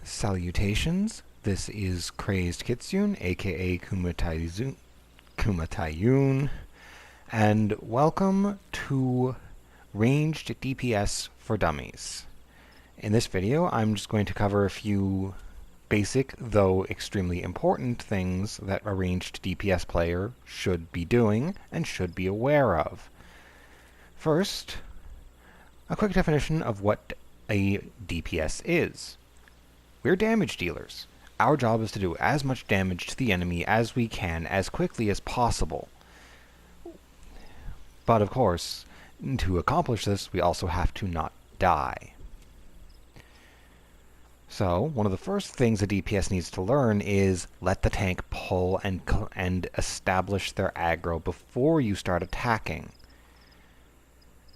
Salutations, this is Crazed Kitsune, aka Khuma'zi, and welcome to Ranged DPS for Dummies. In this video, I'm just going to cover a few basic, though extremely important things that a ranged DPS player should be doing and should be aware of. First, a quick definition of what a DPS is. We're damage dealers. Our job is to do as much damage to the enemy as we can, as quickly as possible. But of course, to accomplish this, we also have to not die. So, one of the first things a DPS needs to learn is let the tank pull and establish their aggro before you start attacking.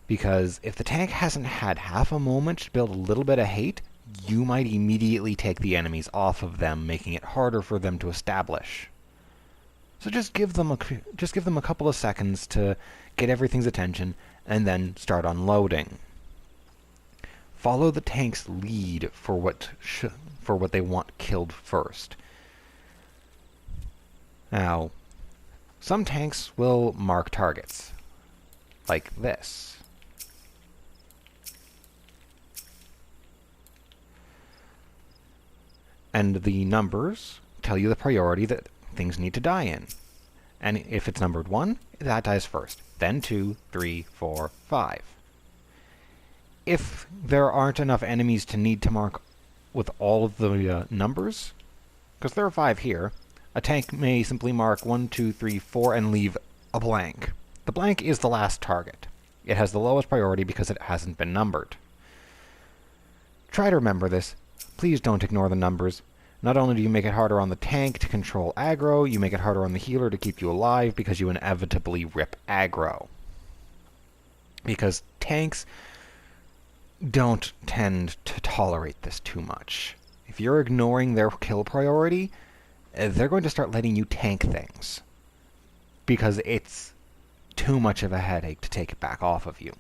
Because if the tank hasn't had half a moment to build a little bit of hate, you might immediately take the enemies off of them, making it harder for them to establish. So just give them a couple of seconds to get everything's attention, and then start unloading. Follow the tank's lead for what they want killed first. Now, some tanks will mark targets, like this. And the numbers tell you the priority that things need to die in. And if it's numbered 1, that dies first. Then 2, 3, 4, 5. If there aren't enough enemies to need to mark with all of the numbers, because there are 5 here, a tank may simply mark 1, 2, 3, 4 and leave a blank. The blank is the last target. It has the lowest priority because it hasn't been numbered. Try to remember this. Please don't ignore the numbers. Not only do you make it harder on the tank to control aggro, you make it harder on the healer to keep you alive because you inevitably rip aggro. Because tanks don't tend to tolerate this too much. If you're ignoring their kill priority, they're going to start letting you tank things. Because it's too much of a headache to take it back off of you.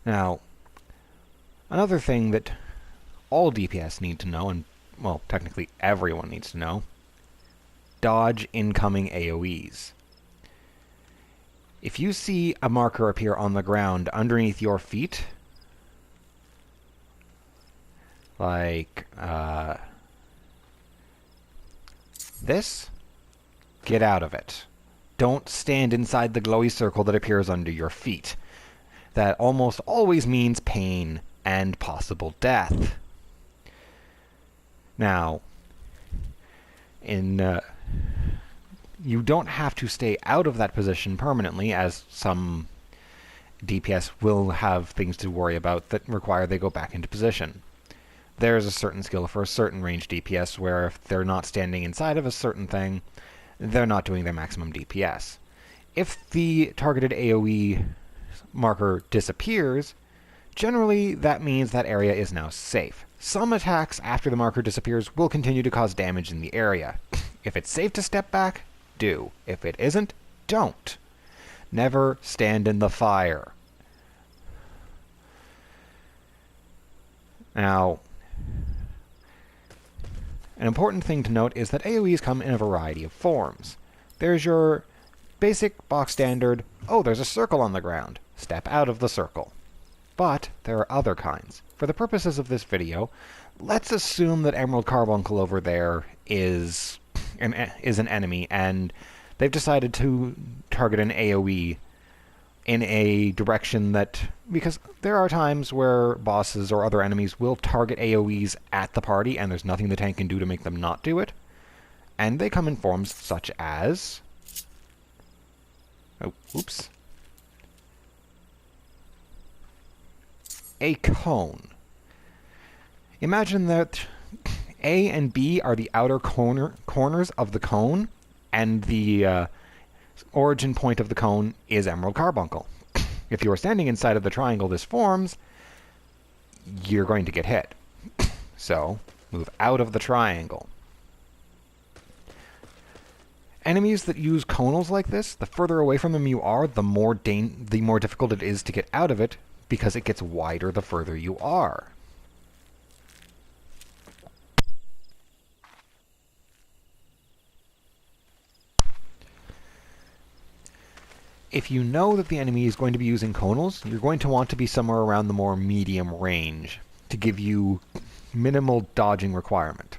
Now, another thing that all DPS need to know, and, well, technically everyone needs to know, dodge incoming AoEs. If you see a marker appear on the ground underneath your feet, like this, get out of it. Don't stand inside the glowy circle that appears under your feet. That almost always means pain and possible death. Now, you don't have to stay out of that position permanently, as some DPS will have things to worry about that require they go back into position. There's a certain skill for a certain range DPS where if they're not standing inside of a certain thing, they're not doing their maximum DPS. If the targeted AoE marker disappears, generally that means that area is now safe. Some attacks after the marker disappears will continue to cause damage in the area. If it's safe to step back, do. If it isn't, don't. Never stand in the fire. Now, an important thing to note is that AoEs come in a variety of forms. There's your basic box standard, oh, there's a circle on the ground. Step out of the circle. But there are other kinds. For the purposes of this video, let's assume that Emerald Carbuncle over there is an enemy, and they've decided to target an AoE in a direction that... Because there are times where bosses or other enemies will target AoEs at the party, and there's nothing the tank can do to make them not do it. And they come in forms such as... Oh, oops. A cone. Imagine that A and B are the outer corners of the cone, and the origin point of the cone is Emerald Carbuncle. If you are standing inside of the triangle this forms, you're going to get hit. So, move out of the triangle. Enemies that use conals like this, the further away from them you are, the more difficult it is to get out of it, because it gets wider the further you are. If you know that the enemy is going to be using conals, you're going to want to be somewhere around the more medium range to give you minimal dodging requirement.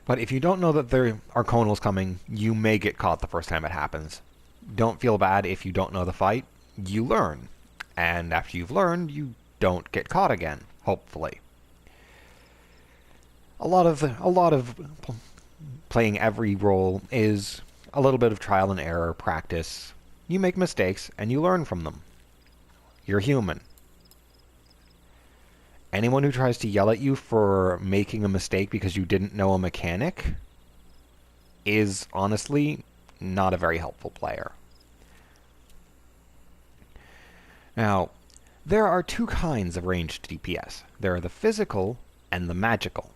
But if you don't know that there are conals coming, you may get caught the first time it happens. Don't feel bad if you don't know the fight. You learn. And after you've learned, you don't get caught again, hopefully. A lot of playing every role is a little bit of trial and error practice. You make mistakes and you learn from them. You're human. Anyone who tries to yell at you for making a mistake because you didn't know a mechanic is honestly not a very helpful player. Now, there are two kinds of ranged DPS. There are the physical and the magical.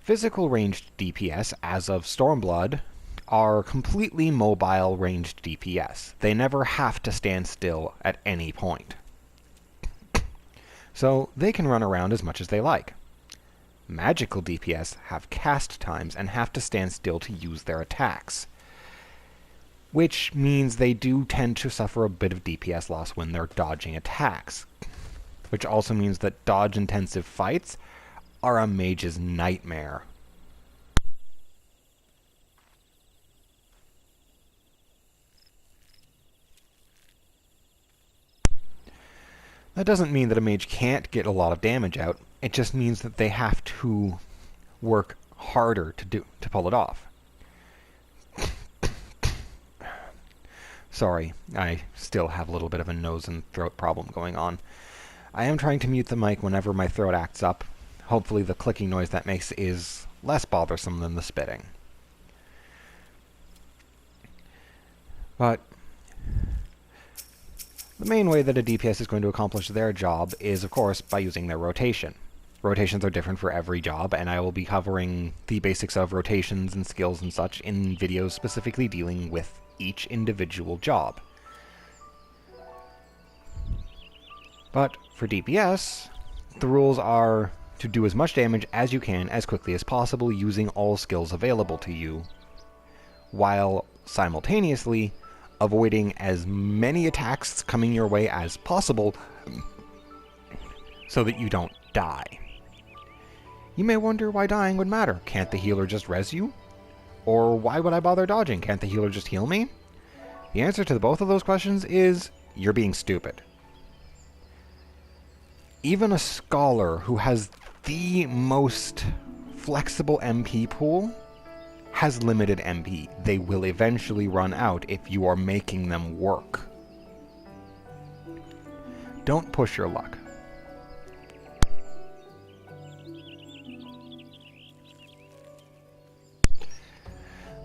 Physical ranged DPS, as of Stormblood, are completely mobile ranged DPS. They never have to stand still at any point. So they can run around as much as they like. Magical DPS have cast times and have to stand still to use their attacks, which means they do tend to suffer a bit of DPS loss when they're dodging attacks, which also means that dodge-intensive fights are a mage's nightmare. That doesn't mean that a mage can't get a lot of damage out, it just means that they have to work harder to pull it off. Sorry, I still have a little bit of a nose and throat problem going on. I am trying to mute the mic whenever my throat acts up. Hopefully the clicking noise that makes is less bothersome than the spitting. But the main way that a DPS is going to accomplish their job is, of course, by using their rotation. Rotations are different for every job, and I will be covering the basics of rotations and skills and such in videos specifically dealing with each individual job. But for DPS, the rules are to do as much damage as you can as quickly as possible using all skills available to you, while simultaneously avoiding as many attacks coming your way as possible so that you don't die. You may wonder why dying would matter. Can't the healer just res you? Or why would I bother dodging? Can't the healer just heal me? The answer to both of those questions is you're being stupid. Even a scholar who has the most flexible MP pool has limited MP. They will eventually run out if you are making them work. Don't push your luck.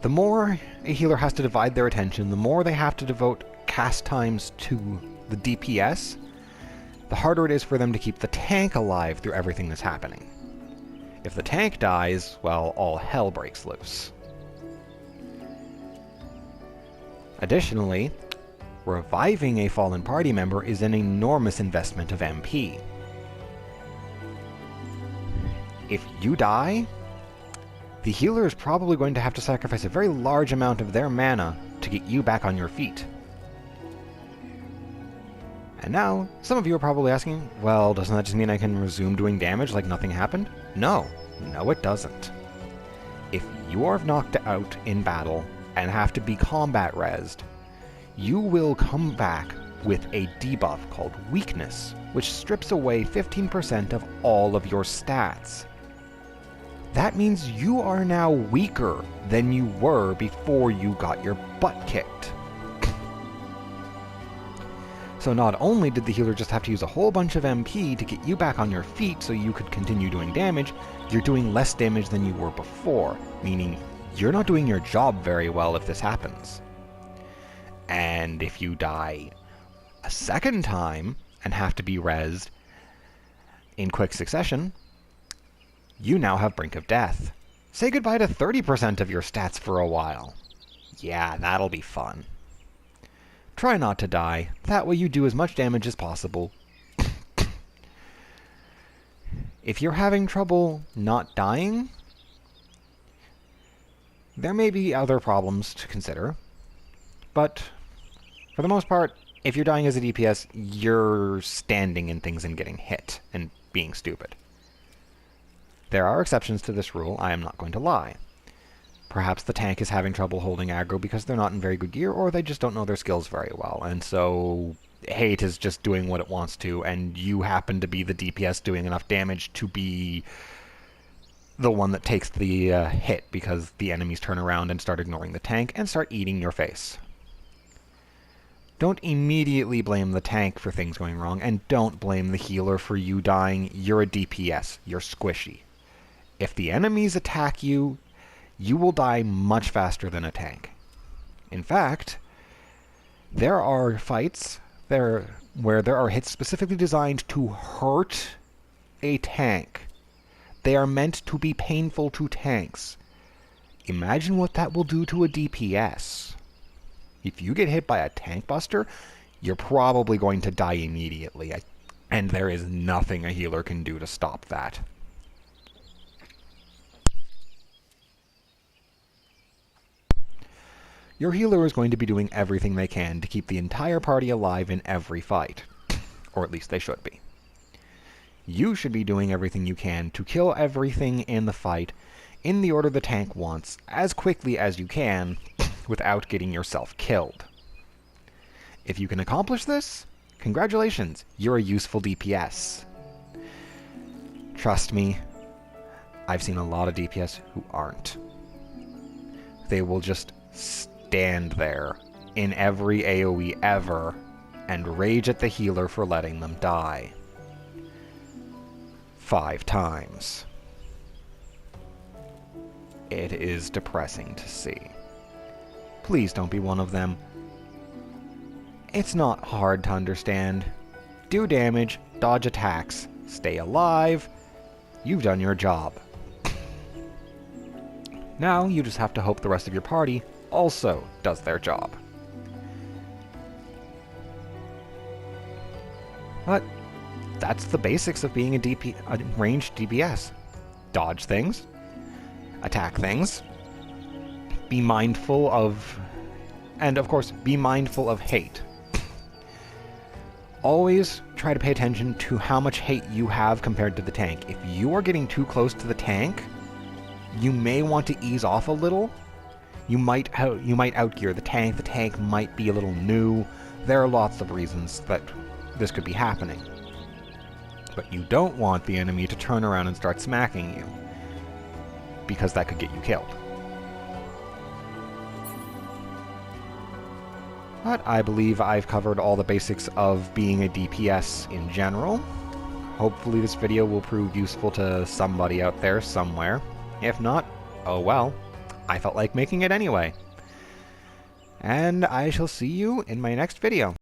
The more a healer has to divide their attention, the more they have to devote cast times to the DPS, the harder it is for them to keep the tank alive through everything that's happening. If the tank dies, well, all hell breaks loose. Additionally, reviving a fallen party member is an enormous investment of MP. If you die, the healer is probably going to have to sacrifice a very large amount of their mana to get you back on your feet. And now, some of you are probably asking, well, doesn't that just mean I can resume doing damage like nothing happened? No, it doesn't. If you are knocked out in battle and have to be combat rezzed, you will come back with a debuff called Weakness, which strips away 15% of all of your stats. That means you are now weaker than you were before you got your butt kicked. So not only did the healer just have to use a whole bunch of MP to get you back on your feet so you could continue doing damage, you're doing less damage than you were before, meaning you're not doing your job very well if this happens. And if you die a second time and have to be rezzed in quick succession, You now have Brink of Death. Say goodbye to 30% of your stats for a while. Yeah, that'll be fun. Try not to die. That way you do as much damage as possible. If you're having trouble not dying, there may be other problems to consider. But for the most part, if you're dying as a DPS, you're standing in things and getting hit and being stupid. There are exceptions to this rule, I am not going to lie. Perhaps the tank is having trouble holding aggro because they're not in very good gear, or they just don't know their skills very well, and so hate is just doing what it wants to, and you happen to be the DPS doing enough damage to be the one that takes the hit because the enemies turn around and start ignoring the tank and start eating your face. Don't immediately blame the tank for things going wrong, and don't blame the healer for you dying. You're a DPS. You're squishy. If the enemies attack you, you will die much faster than a tank. In fact, there are fights where there are hits specifically designed to hurt a tank. They are meant to be painful to tanks. Imagine what that will do to a DPS. If you get hit by a tank buster, you're probably going to die immediately, and there is nothing a healer can do to stop that. Your healer is going to be doing everything they can to keep the entire party alive in every fight. Or at least they should be. You should be doing everything you can to kill everything in the fight in the order the tank wants, as quickly as you can, without getting yourself killed. If you can accomplish this, congratulations, you're a useful DPS. Trust me, I've seen a lot of DPS who aren't. They will just stand there in every AoE ever and rage at the healer for letting them die. 5 times. It is depressing to see. Please don't be one of them. It's not hard to understand. Do damage, dodge attacks, stay alive. You've done your job. Now you just have to hope the rest of your party also does their job. But that's the basics of being a ranged DPS. Dodge things, attack things, be mindful of, and of course, be mindful of hate. Always try to pay attention to how much hate you have compared to the tank. If you are getting too close to the tank, you may want to ease off a little. You might outgear the tank. The tank might be a little new. There are lots of reasons that this could be happening. But you don't want the enemy to turn around and start smacking you, because that could get you killed. But I believe I've covered all the basics of being a DPS in general. Hopefully this video will prove useful to somebody out there somewhere. If not, oh well. I felt like making it anyway. And I shall see you in my next video.